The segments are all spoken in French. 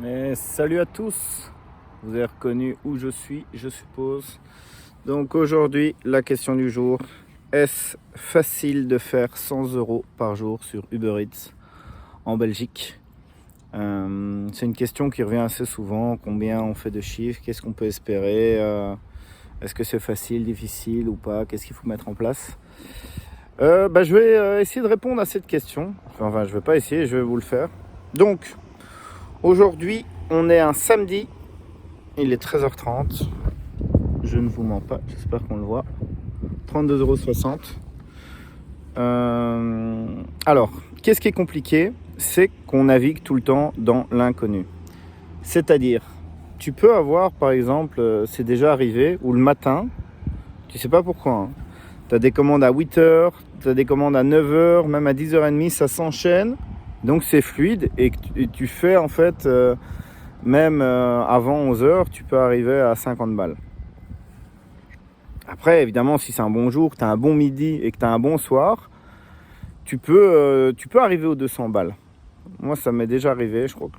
Et salut à tous, vous avez reconnu où je suis, je suppose. Donc aujourd'hui, la question du jour, est-ce facile de faire 100 € par jour sur Uber Eats en Belgique? C'est une question qui revient assez souvent, combien on fait de chiffres, qu'est-ce qu'on peut espérer, est-ce que c'est facile, difficile ou pas, qu'est-ce qu'il faut mettre en place? Je vais essayer de répondre à cette question, enfin je vais pas essayer, je vais vous le faire. Donc, aujourd'hui, on est un samedi, il est 13h30, je ne vous mens pas, j'espère qu'on le voit, 32,60 €. Alors, qu'est-ce qui est compliqué? C'est qu'on navigue tout le temps dans l'inconnu. C'est-à-dire, tu peux avoir, par exemple, c'est déjà arrivé, ou le matin, tu sais pas pourquoi, tu as des commandes à 8h, tu as des commandes à 9h, même à 10h30, ça s'enchaîne, donc c'est fluide, et tu fais en fait... Même avant 11h, tu peux arriver à 50 balles. Après, évidemment, si c'est un bon jour, que tu as un bon midi et que tu as un bon soir, tu peux arriver aux 200 balles. Moi, ça m'est déjà arrivé, je crois que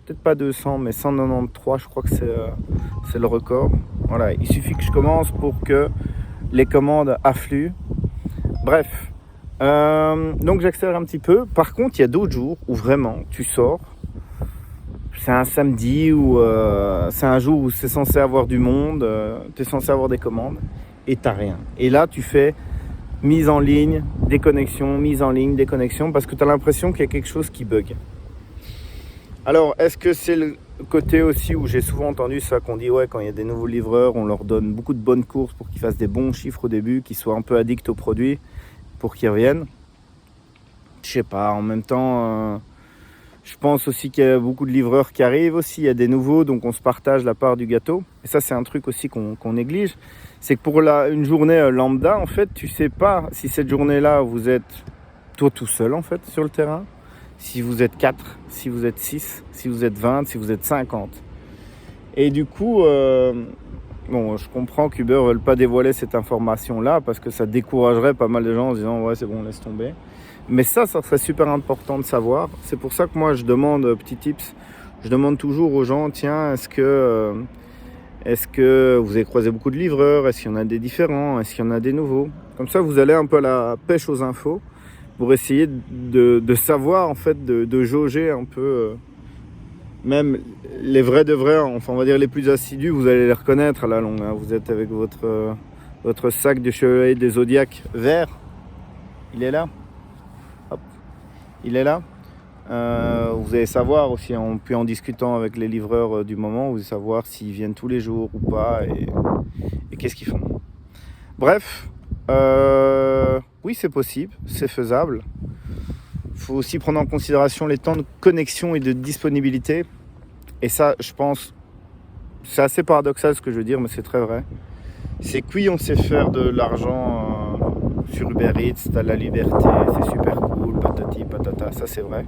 peut-être pas 200, mais 193, je crois que c'est le record. Voilà, il suffit que je commence pour que les commandes affluent. Bref, donc j'accélère un petit peu. Par contre, il y a d'autres jours où vraiment, tu sors. C'est un samedi ou c'est un jour où c'est censé avoir du monde, tu es censé avoir des commandes et t'as rien. Et là, tu fais mise en ligne, déconnexion, mise en ligne, déconnexion, parce que tu as l'impression qu'il y a quelque chose qui bug. Alors, est-ce que c'est le côté aussi où j'ai souvent entendu ça, qu'on dit ouais, quand il y a des nouveaux livreurs, on leur donne beaucoup de bonnes courses pour qu'ils fassent des bons chiffres au début, qu'ils soient un peu addicts au produit pour qu'ils reviennent. Je sais pas, en même temps... Je pense aussi qu'il y a beaucoup de livreurs qui arrivent aussi, il y a des nouveaux, donc on se partage la part du gâteau. Et ça, c'est un truc aussi qu'on néglige. C'est que pour une journée lambda, en fait, tu sais pas si cette journée-là, vous êtes toi tout seul, en fait, sur le terrain. Si vous êtes 4, si vous êtes 6, si vous êtes 20, si vous êtes 50. Et du coup, je comprends qu'Uber ne veulent pas dévoiler cette information-là parce que ça découragerait pas mal de gens en se disant « ouais, c'est bon, laisse tomber ». Mais ça serait super important de savoir. C'est pour ça que moi, je demande, petit tips, je demande toujours aux gens, tiens, est-ce que vous avez croisé beaucoup de livreurs? Est-ce qu'il y en a des différents? Est-ce qu'il y en a des nouveaux? Comme ça, vous allez un peu à la pêche aux infos pour essayer de savoir, en fait, de jauger un peu, même les vrais de vrais, enfin, on va dire les plus assidus, vous allez les reconnaître à la longue. Hein. Vous êtes avec votre sac de Chevalier des Zodiacs vert. Il est là. Il est là. Vous allez savoir aussi, puis en discutant avec les livreurs du moment, vous allez savoir s'ils viennent tous les jours ou pas et qu'est-ce qu'ils font. Bref, oui, c'est possible, c'est faisable. Il faut aussi prendre en considération les temps de connexion et de disponibilité. Et ça, je pense, c'est assez paradoxal ce que je veux dire, mais c'est très vrai. C'est que oui, on sait faire de l'argent sur Uber Eats, t'as la liberté, c'est super cool, patati patata, ça c'est vrai.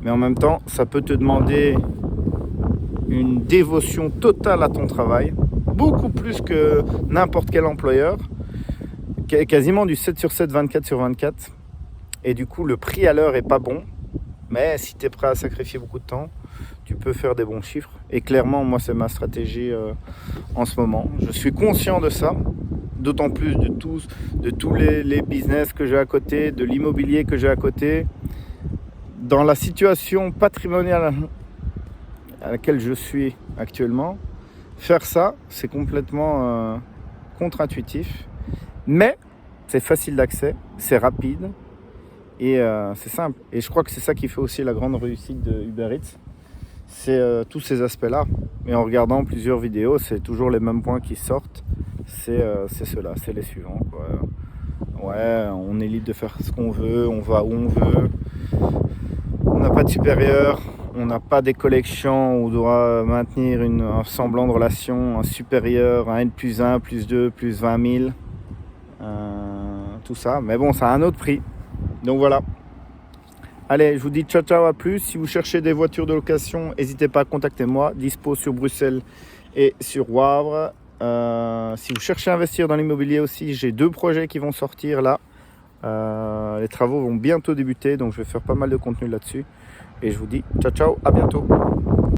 Mais en même temps, ça peut te demander une dévotion totale à ton travail, beaucoup plus que n'importe quel employeur, quasiment du 7 sur 7, 24 sur 24. Et du coup, le prix à l'heure est pas bon, mais si tu es prêt à sacrifier beaucoup de temps, tu peux faire des bons chiffres. Et clairement, moi, c'est ma stratégie en ce moment. Je suis conscient de ça. D'autant plus de tous les business que j'ai à côté, de l'immobilier que j'ai à côté. Dans la situation patrimoniale à laquelle je suis actuellement, faire ça, c'est complètement contre-intuitif. Mais c'est facile d'accès, c'est rapide et c'est simple. Et je crois que c'est ça qui fait aussi la grande réussite de Uber Eats. C'est tous ces aspects-là. Et en regardant plusieurs vidéos, c'est toujours les mêmes points qui sortent. C'est ceux-là, c'est les suivants, quoi. Ouais, on est libre de faire ce qu'on veut, on va où on veut. On n'a pas de supérieur, on n'a pas des collections où on doit maintenir un semblant de relation, un supérieur, un N+1, +2, plus 20 000. Tout ça, mais bon, ça a un autre prix. Donc voilà. Allez, je vous dis ciao ciao, à plus. Si vous cherchez des voitures de location, n'hésitez pas à contacter moi. Dispo sur Bruxelles et sur Wavre. Si vous cherchez à investir dans l'immobilier aussi, j'ai 2 projets qui vont sortir là. Les travaux vont bientôt débuter, donc je vais faire pas mal de contenu là-dessus. Et je vous dis ciao ciao, à bientôt.